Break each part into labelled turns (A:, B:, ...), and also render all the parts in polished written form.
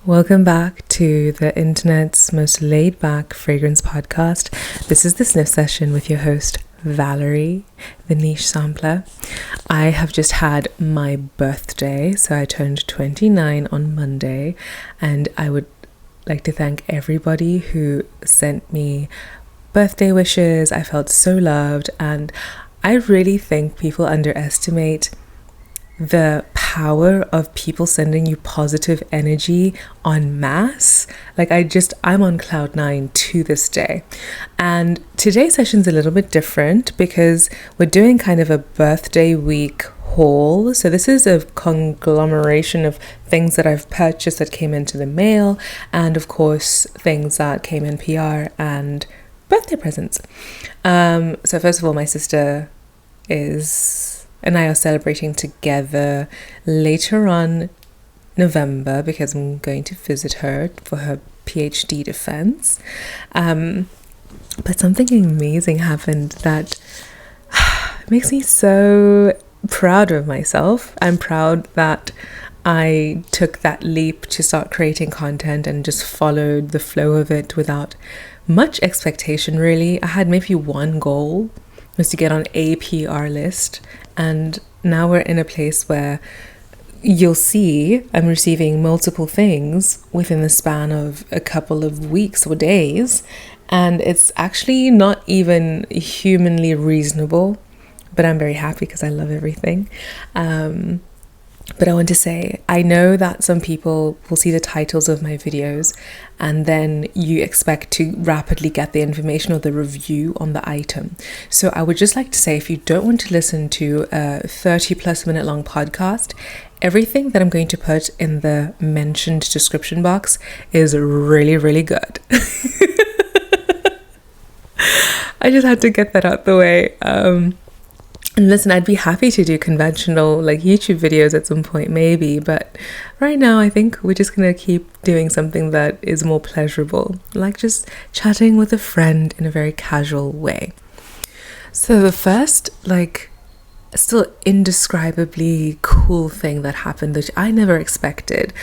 A: Welcome back to the internet's most laid-back fragrance podcast. This is the Sniff Session with your host, Valerie, the niche sampler. I have just had my birthday, so I turned 29 on Monday, and I would like to thank everybody who sent me birthday wishes. I felt so loved, and I really think people underestimate the power of people sending you positive energy en masse. I'm on cloud nine to this day. And today's session's a little bit different because we're doing kind of a birthday week haul. So this is a conglomeration of things that I've purchased that came into the mail, and of course things that came in PR and birthday presents. So first of all, my sister and I are celebrating together later on November because I'm going to visit her for her PhD defense. But something amazing happened that makes me so proud of myself. I'm proud that I took that leap to start creating content and just followed the flow of it without much expectation, really. I had maybe one goal, was to get on a PR list, and now we're in a place where you'll see I'm receiving multiple things within the span of a couple of weeks or days, and it's actually not even humanly reasonable, but I'm very happy because I love everything. But I want to say, I know that some people will see the titles of my videos and then you expect to rapidly get the information or the review on the item. So I would just like to say, if you don't want to listen to a 30 plus minute long podcast, everything that I'm going to put in the mentioned description box is really, really good. I just had to get that out the way. And listen, I'd be happy to do conventional YouTube videos at some point, maybe, but right now I think we're just gonna keep doing something that is more pleasurable, like just chatting with a friend in a very casual way. So the first still indescribably cool thing that happened that I never expected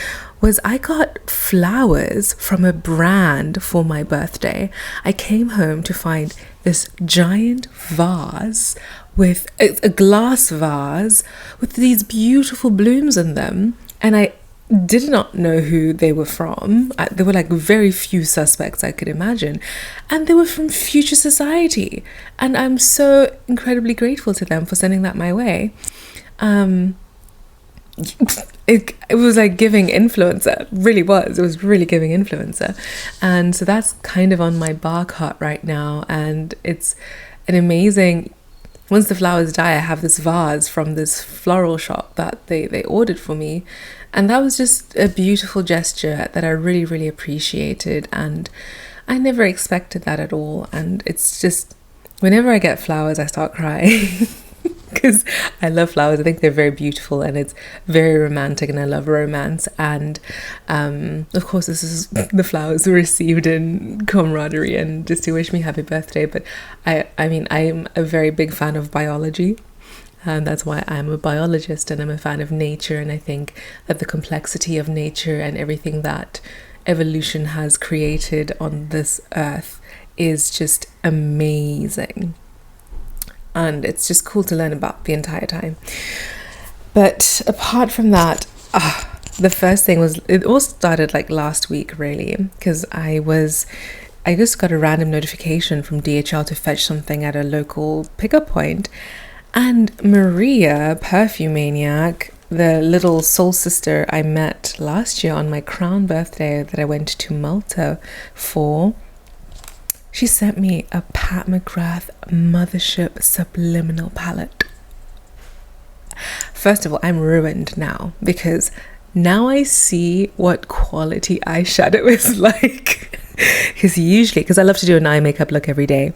A: was I got flowers from a brand for my birthday. I came home to find this giant vase with a glass vase with these beautiful blooms in them, and I did not know who they were from. There were very few suspects I could imagine, and they were from Future Society, and I'm so incredibly grateful to them for sending that my way. It was like giving influencer. It really was. It was really giving influencer, and so that's kind of on my bar cart right now, and it's an amazing. Once the flowers die, I have this vase from this floral shop that they ordered for me, and that was just a beautiful gesture that I really, really appreciated, and I never expected that at all. And it's just, whenever I get flowers, I start crying because I love flowers. I think they're very beautiful and it's very romantic, and I love romance. And of course, this is the flowers received in camaraderie and just to wish me happy birthday. But I mean, I'm a very big fan of biology, and that's why I'm a biologist, and I'm a fan of nature. And I think that the complexity of nature and everything that evolution has created on this earth is just amazing. And it's just cool to learn about the entire time. But apart from that, the first thing was, it all started last week, really, because I just got a random notification from DHL to fetch something at a local pickup point, and Maria, Perfume Maniac, the little soul sister I met last year on my crown birthday that I went to Malta for, she sent me a Pat McGrath Mothership Subliminal palette. First of all, I'm ruined now because now I see what quality eyeshadow is like. Because I love to do an eye makeup look every day.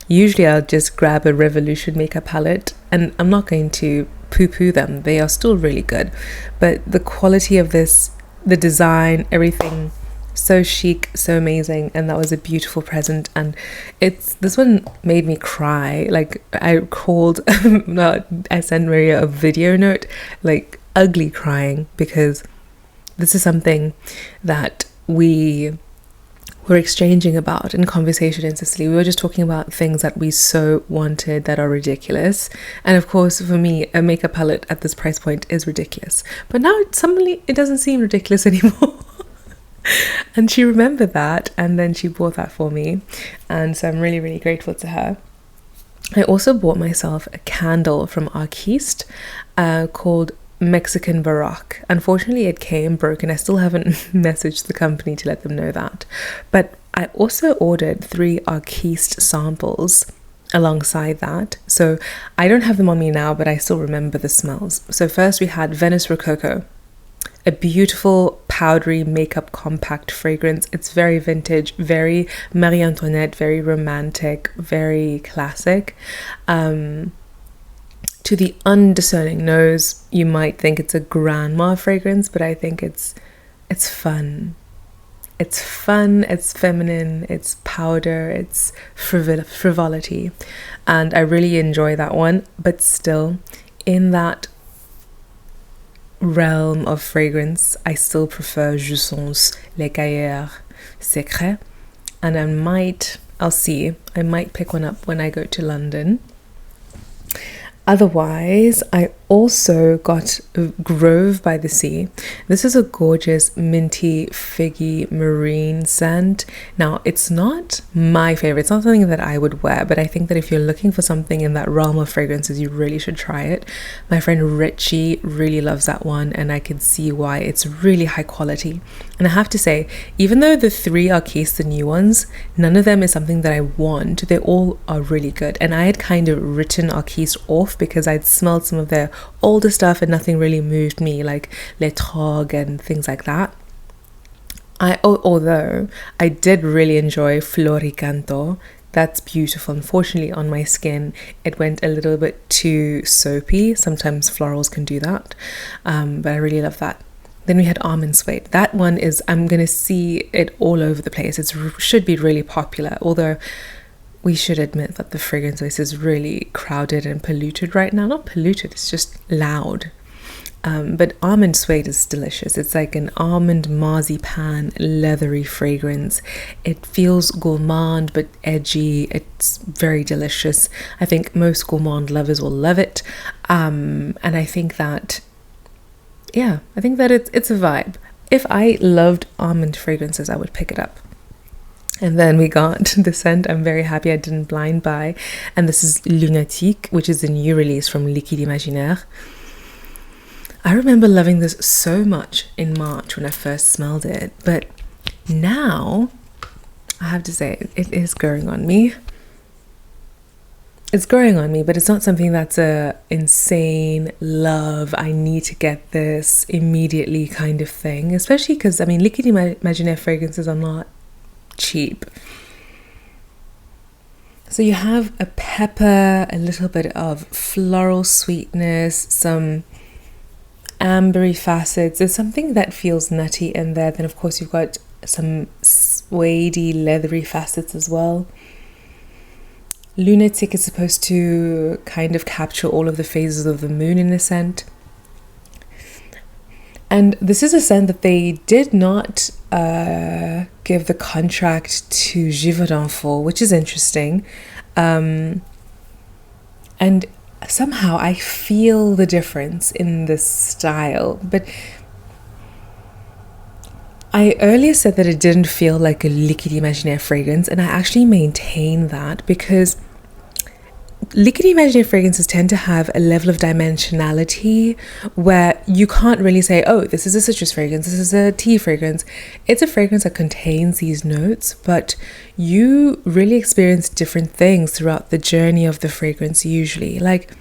A: Usually I'll just grab a Revolution makeup palette, and I'm not going to poo-poo them. They are still really good. But the quality of this, the design, everything, so chic, so amazing, and that was a beautiful present. And this one made me cry. I sent Maria a video note, ugly crying, because this is something that we were exchanging about in conversation in Sicily. We were just talking about things that we so wanted that are ridiculous. And of course, for me, a makeup palette at this price point is ridiculous. But now suddenly it doesn't seem ridiculous anymore. And she remembered that, and then she bought that for me. And so I'm really, really grateful to her. I also bought myself a candle from Arquiste called Mexican Baroque. Unfortunately, it came broken. I still haven't messaged the company to let them know that. But I also ordered 3 Arquiste samples alongside that. So I don't have them on me now, but I still remember the smells. So first we had Venice Rococo, a beautiful powdery makeup compact fragrance. It's very vintage, very Marie Antoinette, very romantic, very classic. To the undiscerning nose, you might think it's a grandma fragrance, but I think it's fun. It's fun, it's feminine, it's powder, it's frivolity. And I really enjoy that one, but still, in that realm of fragrance, I still prefer Jousson's Les Cahiers Secrets. And I might pick one up when I go to London. Otherwise, I also got Grove by the Sea. This is a gorgeous minty, figgy, marine scent. Now, it's not my favorite. It's not something that I would wear, but I think that if you're looking for something in that realm of fragrances, you really should try it. My friend Richie really loves that one, and I can see why. It's really high quality. And I have to say, even though the 3 Arquiste, the new ones, none of them is something that I want. They all are really good. And I had kind of written Arquiste off because I'd smelled some of their older stuff and nothing really moved me, like Les Trogues and things like that. Although I did really enjoy Floricanto. That's beautiful. Unfortunately, on my skin, it went a little bit too soapy. Sometimes florals can do that, but I really love that. Then we had Almond Suede. That one is, I'm going to see it all over the place. It should be really popular, although we should admit that the fragrance space is really crowded and polluted right now. Not polluted, it's just loud. But Almond Suede is delicious. It's like an almond marzipan leathery fragrance. It feels gourmand but edgy. It's very delicious. I think most gourmand lovers will love it. And I think that it's a vibe. If I loved almond fragrances, I would pick it up. And then we got the scent I'm very happy I didn't blind buy. And this is Lunatique, which is the new release from Imaginaires. I remember loving this so much in March when I first smelled it. But now, I have to say, it is growing on me. It's growing on me, but it's not something that's a insane love, I need to get this immediately kind of thing. Especially because, Liquid Imaginaire fragrances are not cheap. So you have a pepper, a little bit of floral sweetness, some ambery facets. There's something that feels nutty in there. Then of course you've got some suede-y, leathery facets as well. Lunatique is supposed to kind of capture all of the phases of the moon in a scent. And this is a scent that they did not give the contract to Givaudan for, which is interesting. And somehow I feel the difference in this style. But I earlier said that it didn't feel like a Liquid Imaginaire fragrance, and I actually maintain that because Liquid Imaginaire fragrances tend to have a level of dimensionality where you can't really say, oh, this is a citrus fragrance, this is a tea fragrance. It's a fragrance that contains these notes, but you really experience different things throughout the journey of the fragrance usually. Like,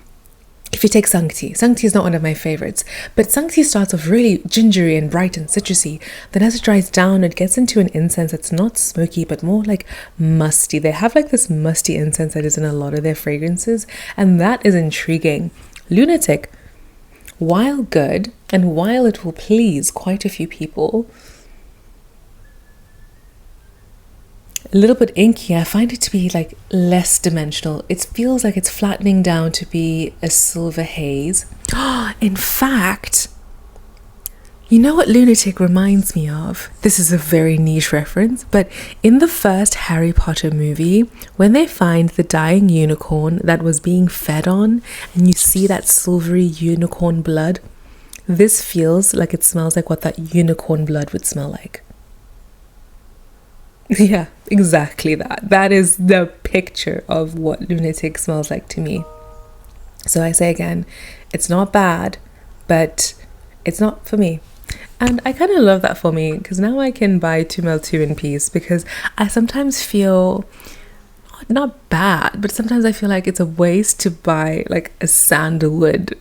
A: if you take Sancti is not one of my favorites, but Sancti starts off really gingery and bright and citrusy. Then as it dries down, it gets into an incense that's not smoky, but more like musty. They have like this musty incense that is in a lot of their fragrances, and that is intriguing. Lunatic, while good, and while it will please quite a few people, a little bit inky, I find it to be like less dimensional. It feels like it's flattening down to be a silver haze. In fact, You know what Lunatic reminds me of? This is a very niche reference, but in the first Harry Potter movie, when they find the dying unicorn that was being fed on, and you see that silvery unicorn blood, this feels like it smells like what that unicorn blood would smell like. Yeah, exactly that. That is the picture of what Lunatic smells like to me. So I say again, it's not bad, but it's not for me. And I kind of love that for me, because now I can buy Tumel 2 in peace, because I sometimes feel not bad, but sometimes I feel like it's a waste to buy like a sandalwood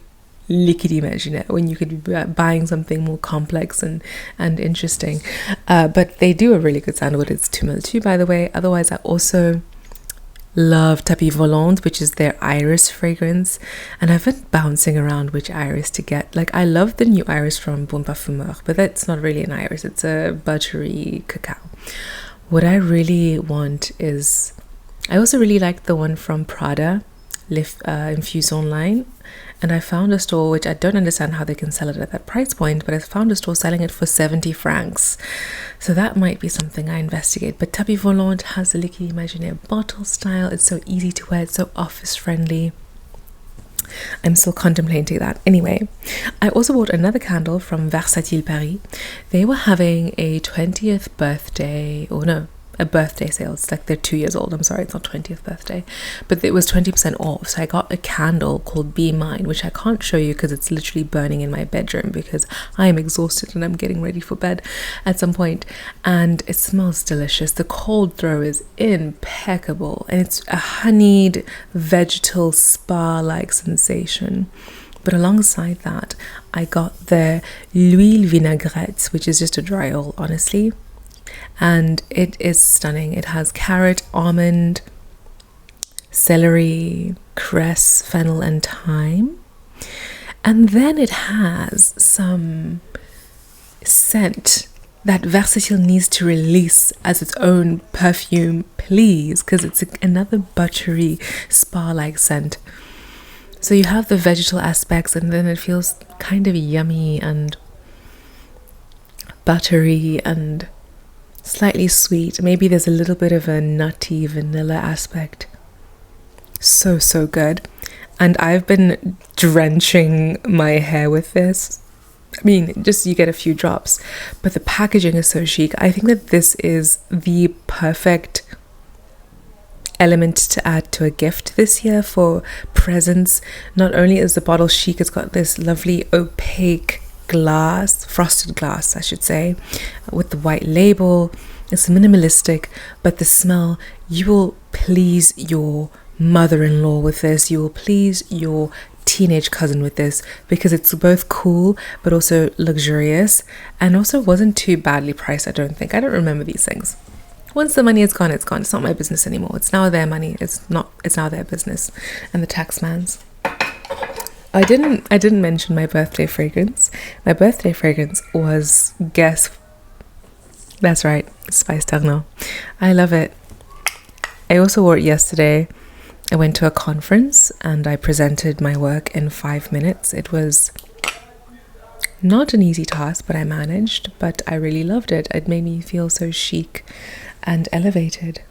A: liquid imaginaire when you could be buying something more complex and interesting. But they do a really good sandalwood. It's Tumel 2, by the way. Otherwise, I also love Tapis Volant, which is their iris fragrance, and I've been bouncing around which iris to get. Like, I love the new iris from Bon Parfumeur, but that's not really an iris, it's a buttery cacao. What I really want is, I also really like the one from Prada, Infusion line, and I found a store, which I don't understand how they can sell it at that price point, but I found a store selling it for 70 francs. So that might be something I investigate. But Tapis Volant has the Liquid Imaginaire bottle style. It's so easy to wear. It's so office friendly. I'm still contemplating that. Anyway, I also bought another candle from Versatile Paris. They were having a 20th birthday, or no, a birthday sale. It's like they're 2 years old. I'm sorry, it's not 20th birthday, but it was 20% off. So I got a candle called Be Mine, which I can't show you because it's literally burning in my bedroom, because I am exhausted and I'm getting ready for bed at some point. And it smells delicious. The cold throw is impeccable, and it's a honeyed vegetal spa-like sensation. But alongside that, I got the L'Huile Vinaigrette, which is just a dry oil, honestly. And it is stunning. It has carrot, almond, celery, cress, fennel, and thyme. And then it has some scent that Versatile needs to release as its own perfume, please, because it's another buttery spa-like scent. So you have the vegetal aspects, and then it feels kind of yummy and buttery and slightly sweet. Maybe there's a little bit of a nutty vanilla aspect. So good. And I've been drenching my hair with this. I mean, just you get a few drops, but the packaging is so chic. I think that this is the perfect element to add to a gift this year for presents. Not only is the bottle chic, it's got this lovely opaque glass, frosted glass I should say, with the white label. It's minimalistic, but the smell, you will please your mother-in-law with this, you will please your teenage cousin with this, because it's both cool but also luxurious, and also wasn't too badly priced. I don't remember these things. Once the money is gone, it's gone. It's not my business anymore. It's now their money. It's now their business, and the tax man's. I didn't mention my birthday fragrance. My birthday fragrance was, that's right, Spice Terre. I love it. I also wore it yesterday. I went to a conference and I presented my work in 5 minutes. It was not an easy task, but I managed. But I really loved it. It made me feel so chic and elevated.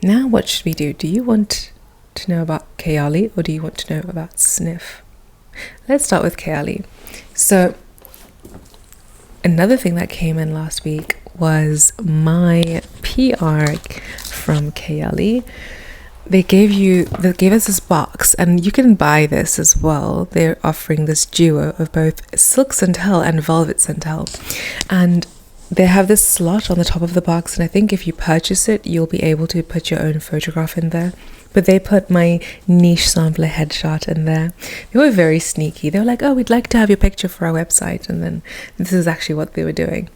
A: Now what should we do? Do you want to know about Kayali, or do you want to know about Snif? Let's start with Kayali. So another thing that came in last week was my PR from Kayali. They gave us this box, and you can buy this as well. They're offering this duo of both Silk Santal and Velvet Santal, and they have this slot on the top of the box, and I think if you purchase it, you'll be able to put your own photograph in there. But they put my niche sampler headshot in there. They were very sneaky. They were like, oh, we'd like to have your picture for our website. And then this is actually what they were doing.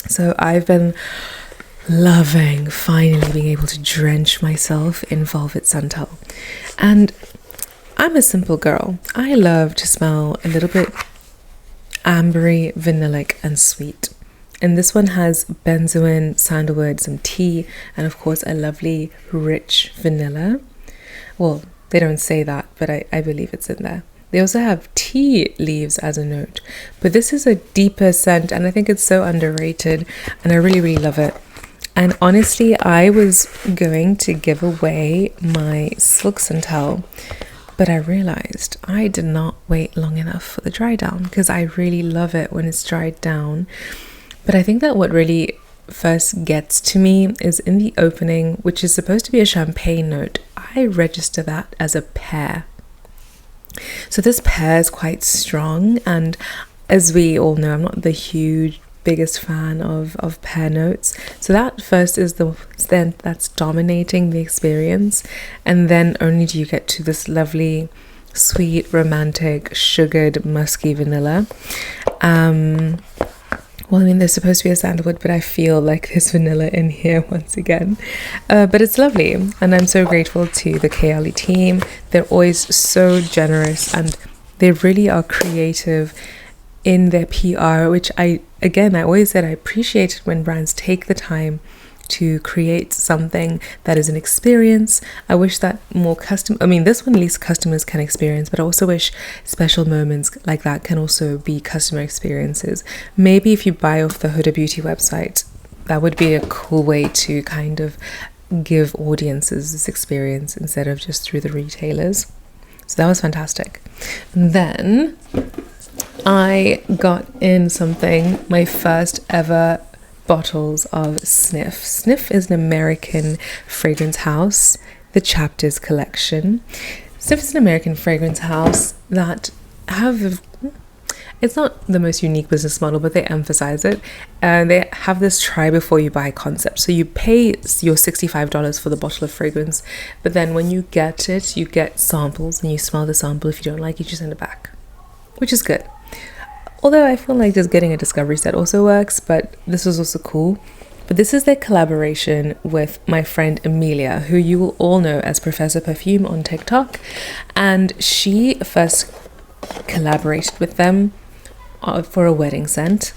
A: So I've been loving finally being able to drench myself in Velvet Santal. And I'm a simple girl. I love to smell a little bit ambery, vanillic, and sweet. And this one has benzoin, sandalwood, some tea, and of course a lovely rich vanilla. Well, they don't say that, but I believe it's in there. They also have tea leaves as a note, but this is a deeper scent, and I think it's so underrated, and I really, really love it. And honestly, I was going to give away my Silk Santal, but I realized I did not wait long enough for the dry down, because I really love it when it's dried down. But I think that what really first gets to me is in the opening, which is supposed to be a champagne note. I register that as a pear. So this pear is quite strong, and as we all know, I'm not the biggest fan of pear notes. So that first is the scent that's dominating the experience, and then only do you get to this lovely, sweet, romantic, sugared, musky vanilla. Well, I mean, there's supposed to be a sandalwood, but I feel like there's vanilla in here once again. But it's lovely, and I'm so grateful to the Kayali team. They're always so generous, and they really are creative in their PR, which I always said I appreciate it when brands take the time to create something that is an experience. I wish that more this one at least customers can experience, but I also wish special moments like that can also be customer experiences. Maybe if you buy off the Huda Beauty website, that would be a cool way to kind of give audiences this experience instead of just through the retailers. So that was fantastic. And then I got in my first ever bottles of Snif. Snif is an American fragrance house, the Chapters collection. Snif is an American fragrance house that it's not the most unique business model, but they emphasize it. They have this try before you buy concept. So you pay your $65 for the bottle of fragrance, but then when you get it, you get samples and you smell the sample. If you don't like it, you send it back, which is good. Although I feel like just getting a discovery set also works, but this was also cool. But this is their collaboration with my friend Emilia, who you will all know as Professor Perfume on TikTok. And she first collaborated with them for a wedding scent.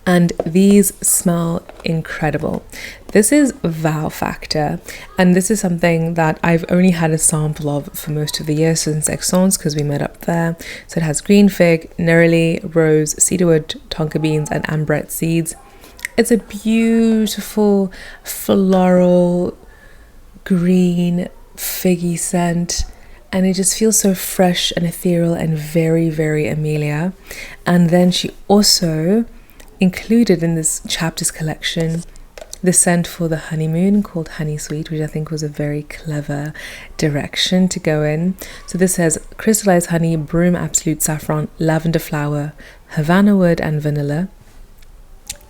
A: And these smell incredible. This is Wow Factor, and this is something that I've only had a sample of for most of the year since Exons, because we met up there. So it has green fig, neroli, rose, cedarwood, tonka beans, and ambrette seeds. It's a beautiful floral green figgy scent, and it just feels so fresh and ethereal and very, very Emilia. And then she also included in this Chapters collection the scent for the honeymoon called Honey Sweet, which I think was a very clever direction to go in. So this has crystallized honey, broom absolute saffron, lavender flower, Havana wood, and vanilla.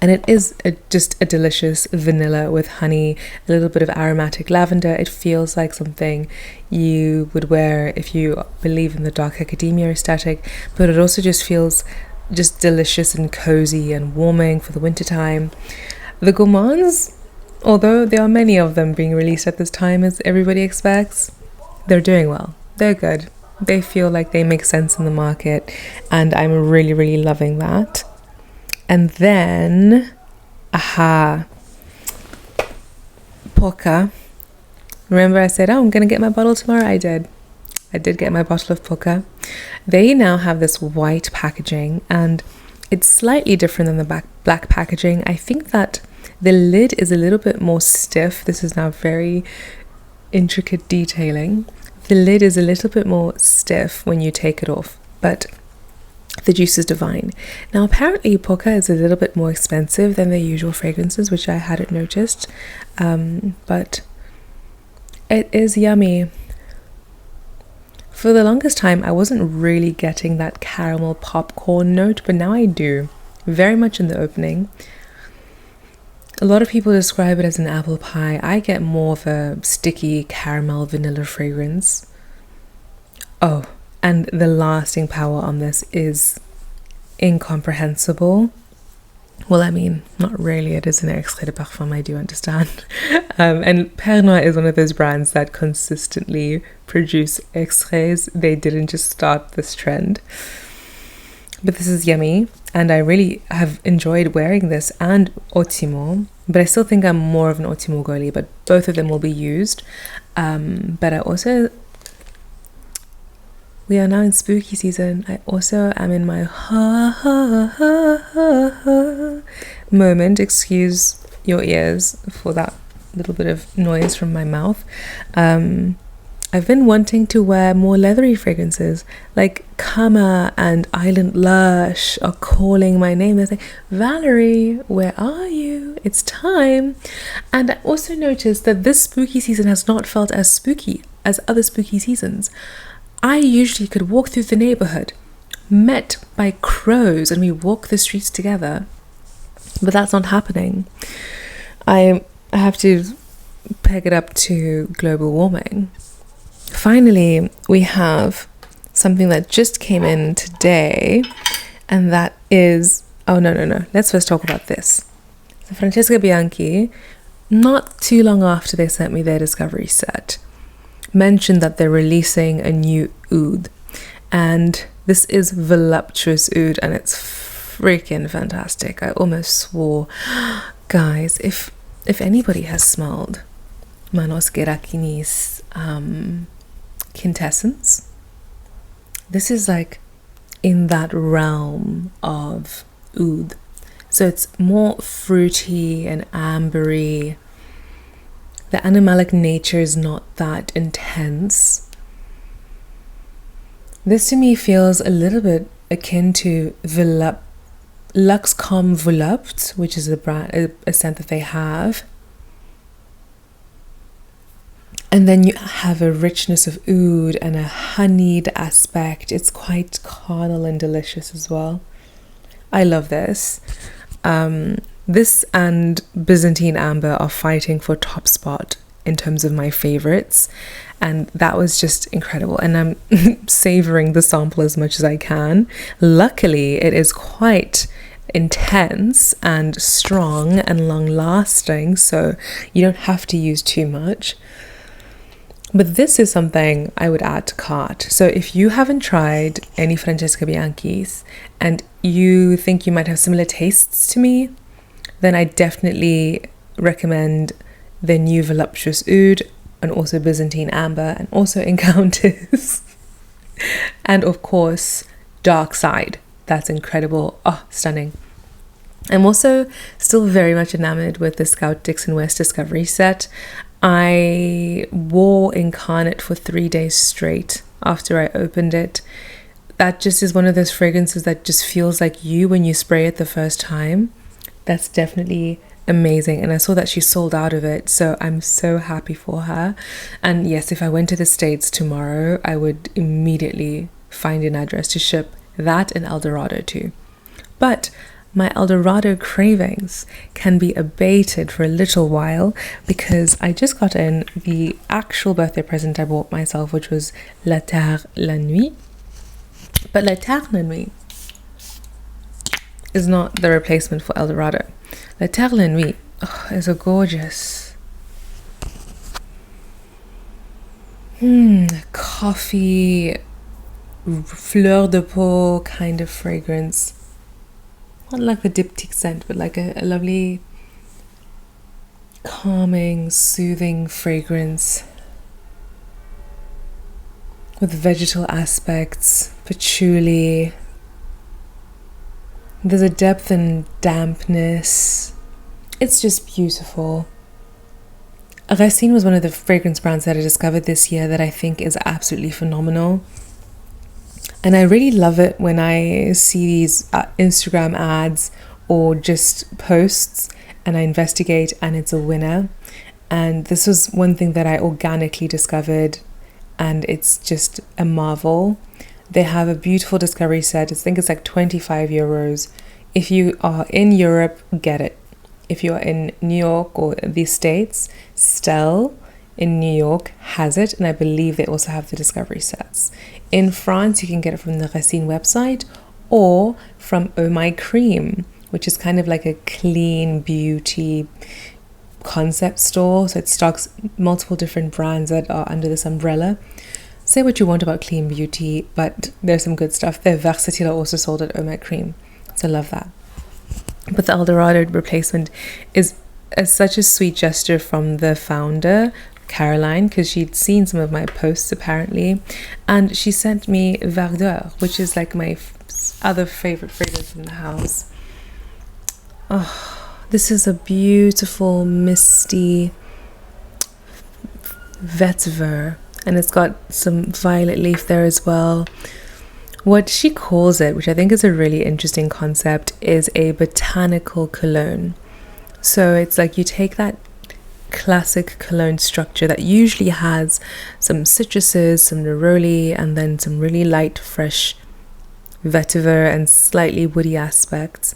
A: And it is just a delicious vanilla with honey, a little bit of aromatic lavender. It feels like something you would wear if you believe in the dark academia aesthetic, but it also just feels just delicious and cozy and warming for the wintertime. The gourmands, although there are many of them being released at this time as everybody expects, they're doing well. They're good. They feel like they make sense in the market, and I'm really, really loving that. And then, Poka. Remember I said, I'm going to get my bottle tomorrow? I did get my bottle of Poka. They now have this white packaging, and it's slightly different than the black packaging. I think that the lid is a little bit more stiff. This is now very intricate detailing. The lid is a little bit more stiff when you take it off, but the juice is divine. Now apparently Poka is a little bit more expensive than their usual fragrances, which I hadn't noticed, but it is yummy. For the longest time I wasn't really getting that caramel popcorn note, but now I do, very much in the opening. A lot of people describe it as an apple pie. I get more of a sticky caramel vanilla fragrance. Oh, and the lasting power on this is incomprehensible. Well, I mean, not really. It is an extrait de parfum, I do understand. And Pernoire is one of those brands that consistently produce extraits. They didn't just start this trend. But this is yummy, and I really have enjoyed wearing this and Ottimo, but I still think I'm more of an Ottimo girly, but both of them will be used. But I also we are now in spooky season. I also am in my ha ha ha ha ha moment. Excuse your ears for that little bit of noise from my mouth. I've been wanting to wear more leathery fragrances, like Kama and Island Lush are calling my name. They're saying, Valerie, where are you? It's time. And I also noticed that this spooky season has not felt as spooky as other spooky seasons. I usually could walk through the neighborhood, met by crows, and we walk the streets together. But that's not happening. I have to peg it up to global warming. Finally, we have something that just came in today, and that is, let's first talk about this. So Francesca Bianchi, not too long after they sent me their discovery set, mentioned that they're releasing a new oud, and this is Voluptuous oud, and it's freaking fantastic. I almost swore. Guys, if anybody has smelled Manos Racyne's quintessence, this is like in that realm of oud. So it's more fruity and ambery. The animalic nature is not that intense. This to me feels a little bit akin to Lux Comme Volupte, which is a scent that they have. And then you have a richness of oud and a honeyed aspect. It's quite carnal and delicious as well. I love this. This and Byzantine Amber are fighting for top spot in terms of my favorites. And that was just incredible. And I'm savoring the sample as much as I can. Luckily, it is quite intense and strong and long lasting, so you don't have to use too much. But this is something I would add to cart. So if you haven't tried any Francesca Bianchi's and you think you might have similar tastes to me, then I definitely recommend the new Voluptuous oud and also Byzantine Amber and also Encounters. And of course, Dark Side. That's incredible. Oh, stunning. I'm also still very much enamored with the Scout Dixon West Discovery set. I wore Incarnate for 3 days straight after I opened it. That just is one of those fragrances that just feels like you when you spray it the first time. That's definitely amazing. And I saw that she sold out of it, so I'm so happy for her. And yes, if I went to the States tomorrow, I would immediately find an address to ship that and Eldorado too. But my Eldorado cravings can be abated for a little while because I just got in the actual birthday present I bought myself, which was La Terre, la Nuit. But La Terre, la Nuit is not the replacement for Eldorado. La Terre, la Nuit is a gorgeous coffee, fleur de peau kind of fragrance. Not like the diptyque scent, but like a lovely, calming, soothing fragrance with vegetal aspects, patchouli. There's a depth and dampness. It's just beautiful. Racyne was one of the fragrance brands that I discovered this year that I think is absolutely phenomenal. And I really love it when I see these Instagram ads or just posts and I investigate and it's a winner. And this was one thing that I organically discovered and it's just a marvel. They have a beautiful discovery set. I think it's like 25 euros. If you are in Europe, get it. If you are in New York or the States, Stell in New York has it, and I believe they also have the discovery sets. In France, you can get it from the Racyne website or from Oh My Cream, which is kind of like a clean beauty concept store. So it stocks multiple different brands that are under this umbrella. Say what you want about clean beauty, but there's some good stuff. Their Versatile are also sold at Oh My Cream, so I love that. But the Eldorado replacement is such a sweet gesture from the founder, Caroline, because she'd seen some of my posts apparently, and she sent me Verdeur, which is like my other favorite fragrance in the house. Oh, this is a beautiful misty vetiver, and it's got some violet leaf there as well. What she calls it, which I think is a really interesting concept, is a botanical cologne. So it's like you take that classic cologne structure that usually has some citruses, some neroli, and then some really light, fresh vetiver and slightly woody aspects.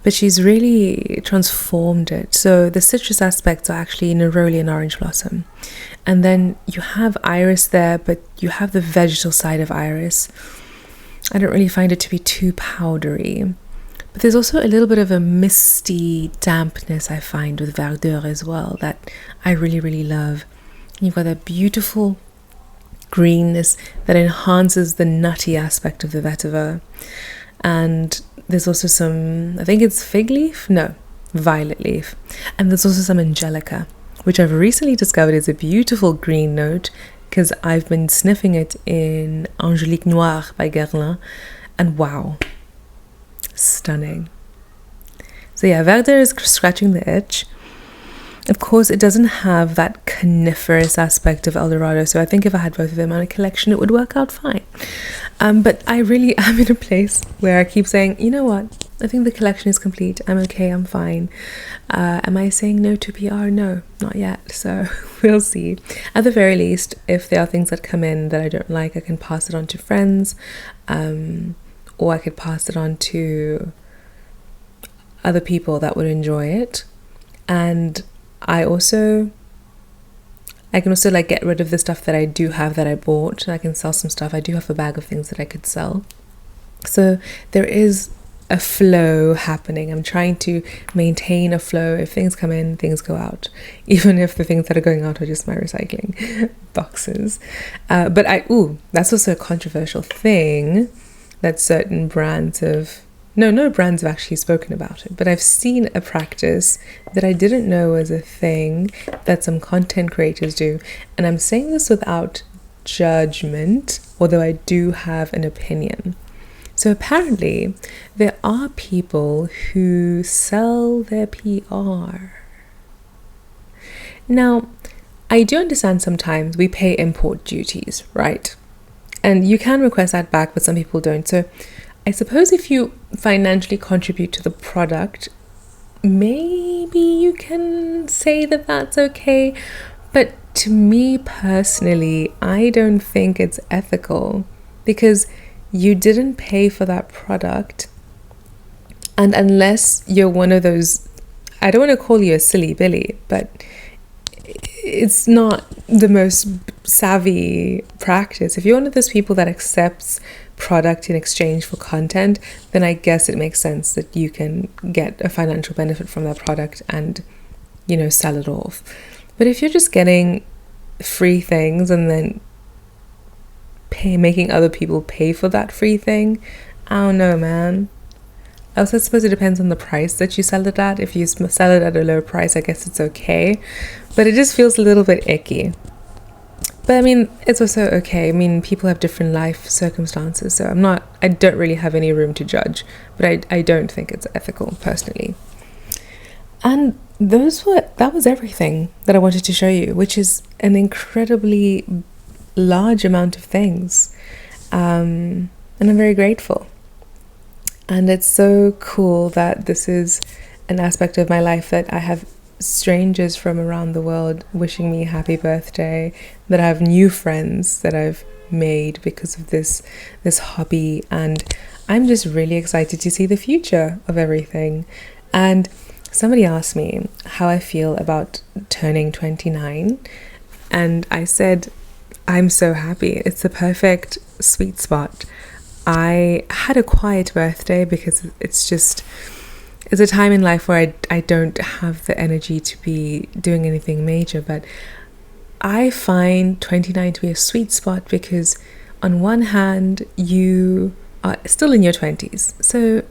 A: But she's really transformed it. So the citrus aspects are actually neroli and orange blossom. And then you have iris there, but you have the vegetal side of iris. I don't really find it to be too powdery. But there's also a little bit of a misty dampness I find with Verdeur as well that I really, really love. You've got that beautiful greenness that enhances the nutty aspect of the vetiver. And there's also some, I think it's fig leaf? No, violet leaf. And there's also some angelica, which I've recently discovered is a beautiful green note because I've been sniffing it in Angélique Noire by Guerlain, and wow, stunning. So yeah, Verdeur is scratching the itch. Of course, it doesn't have that coniferous aspect of Eldorado, so I think if I had both of them on a collection, it would work out fine. But I really am in a place where I keep saying, you know what, I think the collection is complete. I'm okay, I'm fine. Am I saying no to PR? No, not yet. So we'll see. At the very least, if there are things that come in that I don't like, I can pass it on to friends, or I could pass it on to other people that would enjoy it. And I can also like get rid of the stuff that I do have that I bought. I can sell some stuff. I do have a bag of things that I could sell. So there is a flow happening. I'm trying to maintain a flow. If things come in, things go out, even if the things that are going out are just my recycling boxes. But that's also a controversial thing that certain brands no brands have actually spoken about it, but I've seen a practice that I didn't know was a thing that some content creators do. And I'm saying this without judgment, although I do have an opinion. So apparently there are people who sell their PR. Now, I do understand sometimes we pay import duties, right? And you can request that back, but some people don't. So I suppose if you financially contribute to the product, maybe you can say that that's okay. But to me personally, I don't think it's ethical because you didn't pay for that product. And unless you're one of those, I don't want to call you a silly Billy, but it's not the most savvy practice. If you're one of those people that accepts product in exchange for content, then I guess it makes sense that you can get a financial benefit from that product and, sell it off. But if you're just getting free things and then making other people pay for that free thing, I don't know, man. I also suppose it depends on the price that you sell it at. If you sell it at a low price, I guess it's okay. But it just feels a little bit icky. But I mean, it's also okay. I mean, people have different life circumstances, so I don't really have any room to judge, but I don't think it's ethical personally. And that was everything that I wanted to show you, which is an incredibly large amount of things. And I'm very grateful. And it's so cool that this is an aspect of my life that I have strangers from around the world wishing me happy birthday, that I have new friends that I've made because of this hobby, and I'm just really excited to see the future of everything. And somebody asked me how I feel about turning 29, and I said I'm so happy. It's the perfect sweet spot. I had a quiet birthday because it's a time in life where I don't have the energy to be doing anything major, but I find 29 to be a sweet spot because on one hand, you are still in your 20s, so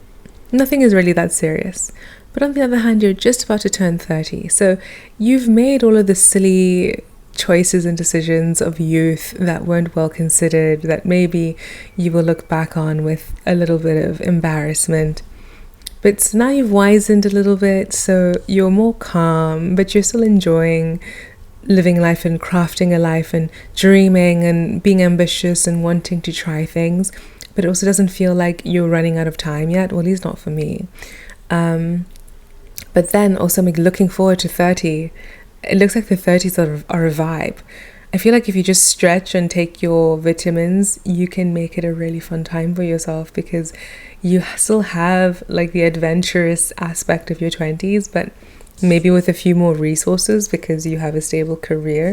A: nothing is really that serious. But on the other hand, you're just about to turn 30, so you've made all of the silly choices and decisions of youth that weren't well considered, that maybe you will look back on with a little bit of embarrassment. But now you've wizened a little bit, so you're more calm, but you're still enjoying living life and crafting a life and dreaming and being ambitious and wanting to try things. But it also doesn't feel like you're running out of time yet, well, at least not for me. But then also I'm looking forward to 30. It looks like the 30s are a vibe. I feel like if you just stretch and take your vitamins, you can make it a really fun time for yourself, because you still have like the adventurous aspect of your 20s, but maybe with a few more resources because you have a stable career.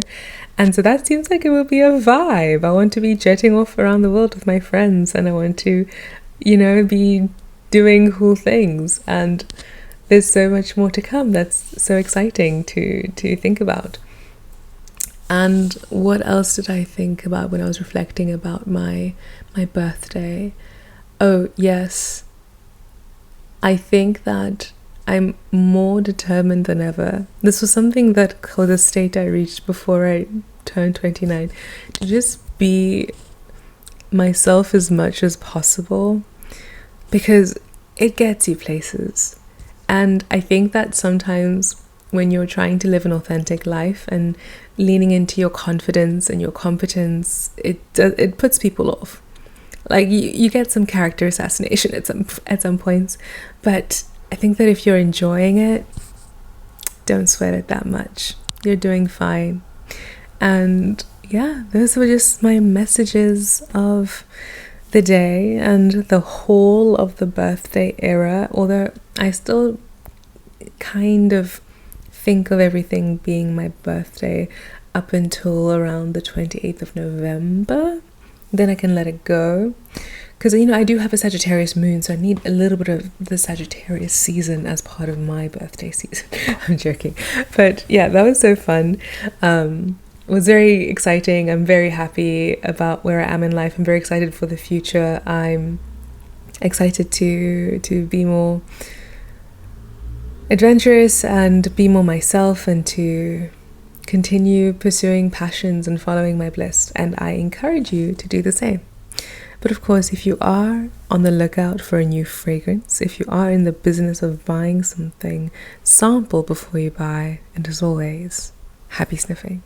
A: And so that seems like it will be a vibe. I want to be jetting off around the world with my friends, and I want to, be doing cool things. And there's so much more to come. That's so exciting to think about. And what else did I think about when I was reflecting about my birthday? Oh, yes. I think that I'm more determined than ever. This was something that called the state I reached before I turned 29. To just be myself as much as possible, because it gets you places. And I think that sometimes when you're trying to live an authentic life and leaning into your confidence and your competence, it puts people off. Like you get some character assassination at some points, but I think that if you're enjoying it, don't sweat it that much. You're doing fine. And yeah, those were just my messages of the day and the whole of the birthday era, although I still kind of think of everything being my birthday up until around the 28th of November. Then I can let it go, because I do have a Sagittarius moon, so I need a little bit of the Sagittarius season as part of my birthday season. I'm joking, but yeah, that was so fun. It was very exciting. I'm very happy about where I am in life. I'm very excited for the future. I'm excited to be more adventurous and be more myself, and to continue pursuing passions and following my bliss. And I encourage you to do the same. But of course, if you are on the lookout for a new fragrance, if you are in the business of buying something, sample before you buy. And as always, happy sniffing.